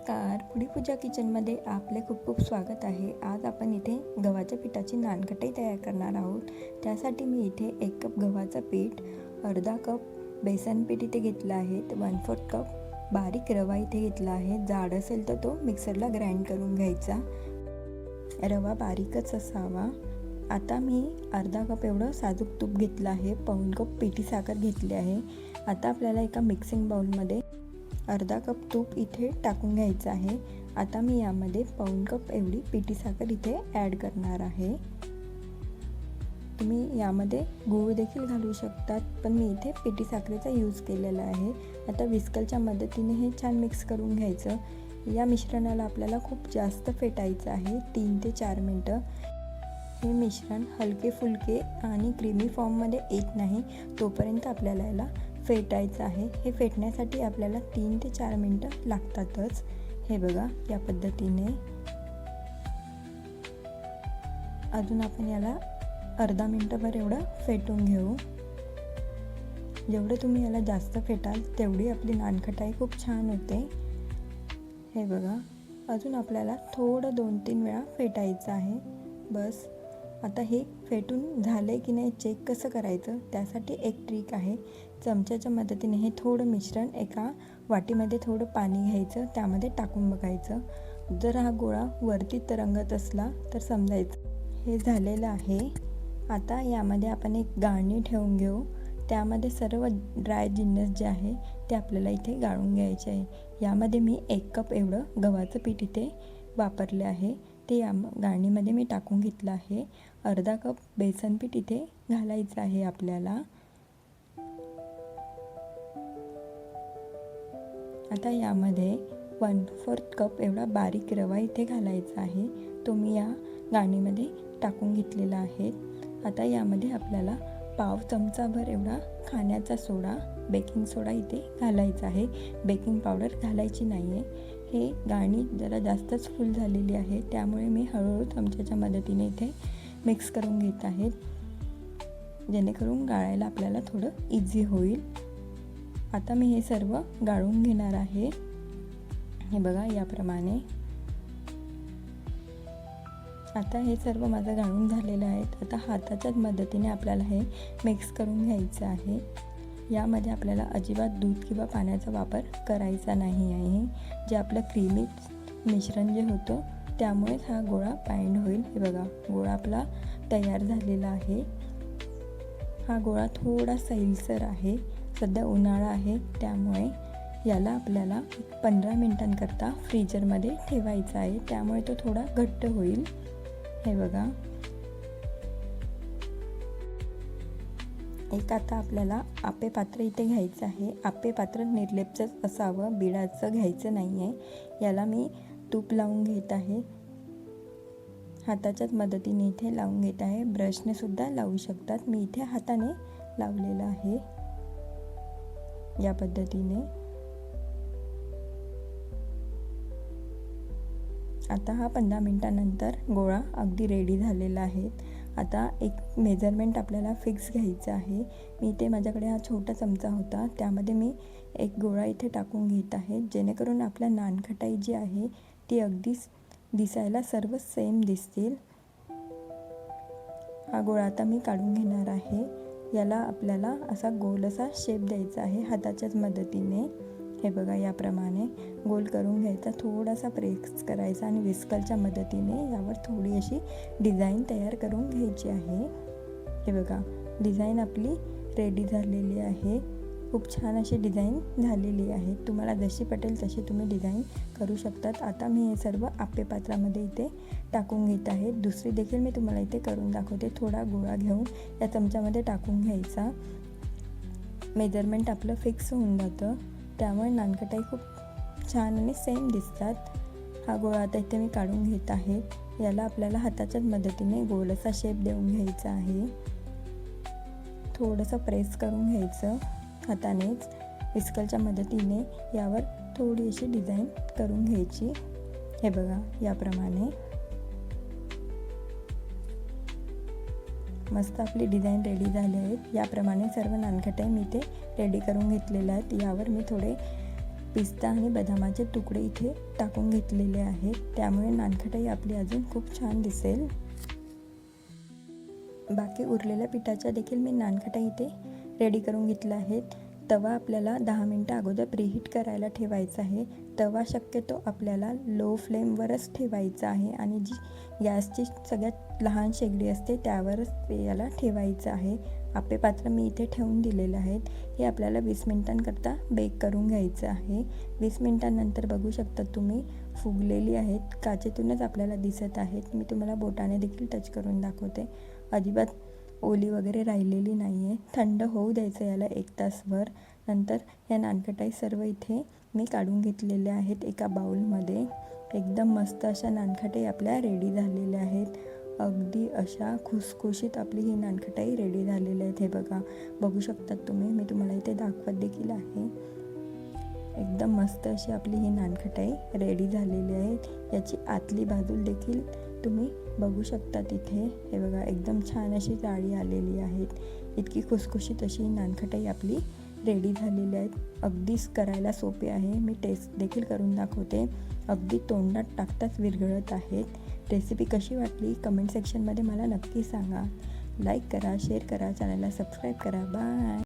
नमस्कार, पुढी पूजा किचनमध्ये आपले खूप खूप स्वागत आहे. आज आपण इथे गव्हाच्या पिठाची नानखटाई तयार करणार आहोत. त्यासाठी मी इथे 1 कप गव्हाचं पीठ, अर्धा कप बेसन पीठ इथे घेतलं आहे, 1/4 कप बारीक रवा इथे घेतला आहे. जाड असेल तर तो मिक्सरला ग्राइंड करून घ्यायचा. रवा बारीकच असावा. आता मी अर्धा कप एवढं साजूक तूप घेतलं आहे, पाऊण कप पिठी साखर घेतली आहे. आता आपल्याला एका मिक्सिंग बाउलमध्ये अर्धा कप तूप इथे टाकून घ्यायचं आहे. आता मी यामध्ये पाऊण कप एवढी पिठी साखर इथे ॲड करणार आहे. तुम्ही यामध्ये गूळ देखील घालू शकतात, पण मी इथे पिठी साखरेचा यूज केलेला आहे. आता विस्कलच्या मदतीने हे छान मिक्स करून घ्यायचं. या मिश्रणाला आपल्याला खूप जास्त फेटायचं आहे, 3 ते 4 मिनटं. हे मिश्रण हलके फुलके आणि क्रीमी फॉर्ममध्ये येत नाही तोपर्यंत आपल्याला याला फेटायचं आहे. हे फेटण्यासाठी आपल्याला 3 ते 4 मिनटं लागतातच. हे बघा, या पद्धतीने. अजून आपण याला अर्धा मिनटभर एवढं फेटून घेऊ. जेवढं तुम्ही याला जास्त फेटाल तेवढी आपली नानखटाई खूप छान होते. हे बघा, अजून आपल्याला थोडं 2-3 वेळा फेटायचं आहे बस. आता हे फेटून झाले की नाही चेक कसं करायचं, त्यासाठी एक ट्रिक आहे. चमच्याच्या मदतीने हे थोडं मिश्रण एका वाटीमध्ये थोडं पाणी घ्यायचं, त्यामध्ये टाकून बघायचं. जर हा गोळा वरती तरंगत असला तर समजायचं हे झालेलं आहे. आता यामध्ये आपण एक गाळणी ठेवून घेऊ. त्यामध्ये सर्व ड्राय जिन्नस जे आहे ते आपल्याला इथे गाळून घ्यायचे आहे. यामध्ये मी 1 कप एवढं गव्हाचं पीठ इथे वापरले आहे, ते या गाळणीमध्ये मी टाकून घेतलं आहे. अर्धा कप बेसन पीठ इथे घालायचं आहे आपल्याला. आता यामध्ये 1/4 कप एवढा बारीक रवा इथे घालायचा आहे, तो मी या गाळणीमध्ये टाकून घेतलेला आहे. आता यामध्ये आपल्याला पाव चमचाभर एवढा खाण्याचा सोडा, बेकिंग सोडा इथे घालायचा आहे. बेकिंग पावडर घालायची नाही आहे. हे गाळणी जरा जास्तच फुल झालेली आहे, त्यामुळे मी हळूहळू चमच्याच्या मदतीने इथे मिक्स करून घेत आहे, जेणेकरून गाळायला आपल्याला थोडं इझी होईल. आता मी हे सर्व गाळून घेणार आहे. हे बघा, याप्रमाणे. आता हे सर्व माझं गाळून झालेलं आहे. आता हाताच्याच मदतीने आपल्याला हे मिक्स करून घ्यायचं आहे. यामध्ये आपल्याला अजिबात दूध किंवा पाण्याचा वापर करायचा नाही आहे. जे आपलं क्रीमी मिश्रण जे होतं त्यामुळेच हा गोळा बाइंड होईल. हे बघा, गोळा आपला तयार झालेला आहे. हा गोळा थोडा सैलसर आहे. सध्या उन्हाळा आहे, त्यामुळे याला आपल्याला 15 मिनिटांकरता फ्रीजरमध्ये ठेवायचा आहे, त्यामुळे तो थोडा घट्ट होईल. हे बघा, एक आता आपल्याला आप्पे पात्र इथे घ्यायचं आहे. आप्पे पात्र निर्लेपचंच असावं, बिडाचं घ्यायचं नाही आहे. याला मी तूप लावून घेत आहे. हाताच्याच मदतीने इथे लावून घेत आहे. ब्रशने सुद्धा लावू शकतात, मी इथे हाताने लावलेलं आहे. या पद्धतीने. आता हा 15 मिनिटानंतर गोळा अगदी रेडी झालेला आहे. आता एक मेजरमेंट आपल्याला फिक्स घ्यायचं आहे. मी इथे माझ्याकडे हा छोटा चमचा होता, त्यामध्ये मी एक गोळा इथे टाकून घेत आहे, जेणेकरून आपल्या नानखटाई जी आहे ती अगदीच दिसायला सर्व सेम दिसतील. हा गोळा आता मी काढून घेणार आहे. याला आपल्याला असा गोल असा शेप द्यायचा आहे हाताच्याच मदतीने. हे बघा, याप्रमाणे गोल करून घ्यायचा, थोडासा प्रेस करायचा आणि विस्कलच्या मदतीने यावर थोडी अशी डिझाईन तयार करून घ्यायची आहे. हे बघा, डिझाईन आपली रेडी झालेली आहे. खूप छान अशी डिझाईन झालेली आहे. तुम्हाला जशी पटेल तशी तुम्ही डिझाईन करू शकतात. आता मी हे सर्व आप्पे पात्रामध्ये इथे टाकून घेत आहे. दुसरी देखील मी तुम्हाला इथे करून दाखवते. थोडा गोळा घेऊन या चमच्यामध्ये टाकून घ्यायचा. मेजरमेंट आपलं फिक्स होऊन जातं, त्यामुळे नानखटाई खूप छान आणि सेम दिसतात. हा गोळा आता इथे मी काढून घेत आहे. याला आपल्याला हाताच्याच मदतीने गोल असा शेप देऊन घ्यायचा आहे. थोडंसं प्रेस करून घ्यायचं हातानेच. विस्कलच्या मदतीने यावर थोडी अशी डिझाईन करून घ्यायची. हे बघा, याप्रमाणे. मस्त आपली डिझाईन रेडी झाली आहेत. याप्रमाणे सर्व नानखटाई मी ते रेडी करून घेतलेल्या आहेत. यावर मी थोडे पिस्ता आणि बदामाचे तुकडे इथे टाकून घेतलेले आहेत, त्यामुळे नानखटाई आपली अजून खूप छान दिसेल. बाकी उरलेल्या पिठाच्या देखील मी नानखटाई इथे रेडी करून घेतला आहेत. तवा आपल्याला 10 मिनटं अगोदर प्रीहीट करायला ठेवायचा आहे. तवा शक्यतो आपल्याला लो फ्लेमवरच ठेवायचा आहे आणि जी गॅसची सगळ्यात लहान शेगडी असते त्यावरच याला ठेवायचं आहे. आप्पे पात्र मी इथे ठेवून दिलेले आहेत. हे आपल्याला 20 मिनिटांकरता बेक करून घ्यायचं आहे. 20 मिनिटांनंतर बघू शकता तुम्ही फुगलेली आहेत, काचेतूनच आपल्याला दिसत आहेत. मी तुम्हाला बोटाने देखील टच करून दाखवते. अजिबात ओली वगैरे राहिलेली नाही आहे. थंड होऊ द्यायचं याला 1 तासभर. नंतर या नानखटाई सर्व इथे मी काढून घेतलेल्या आहेत एका बाउलमध्ये. एकदम मस्त अशा नानखटाई आपल्या रेडी झालेल्या आहेत. अगदी अशा खुसखुशीत आपली ही नानखटाई रेडी झालेली आहेत. हे बघू शकतात तुम्ही. मी तुम्हाला इथे दाखवत देखील आहे. एकदम मस्त अशी आपली ही नानखटाई रेडी झालेली आहे. याची आतली बाजू देखील तुम्ही बघू शकता तिथे. हे बघा, एकदम छान अशी जाळी आलेली आहेत. इतकी खुसखुशीत अशी नानखटाई आपली रेडी झालेली आहेत. अगदीच करायला सोपे आहे. मी टेस्ट देखील करून दाखवते. अगदी तोंडात टाकताच विरघळत आहेत. रेसिपी कशी वाटली कमेंट सेक्शनमध्ये मला नक्की सांगा. लाईक करा, शेअर करा, चॅनलला सबस्क्राईब करा. बाय.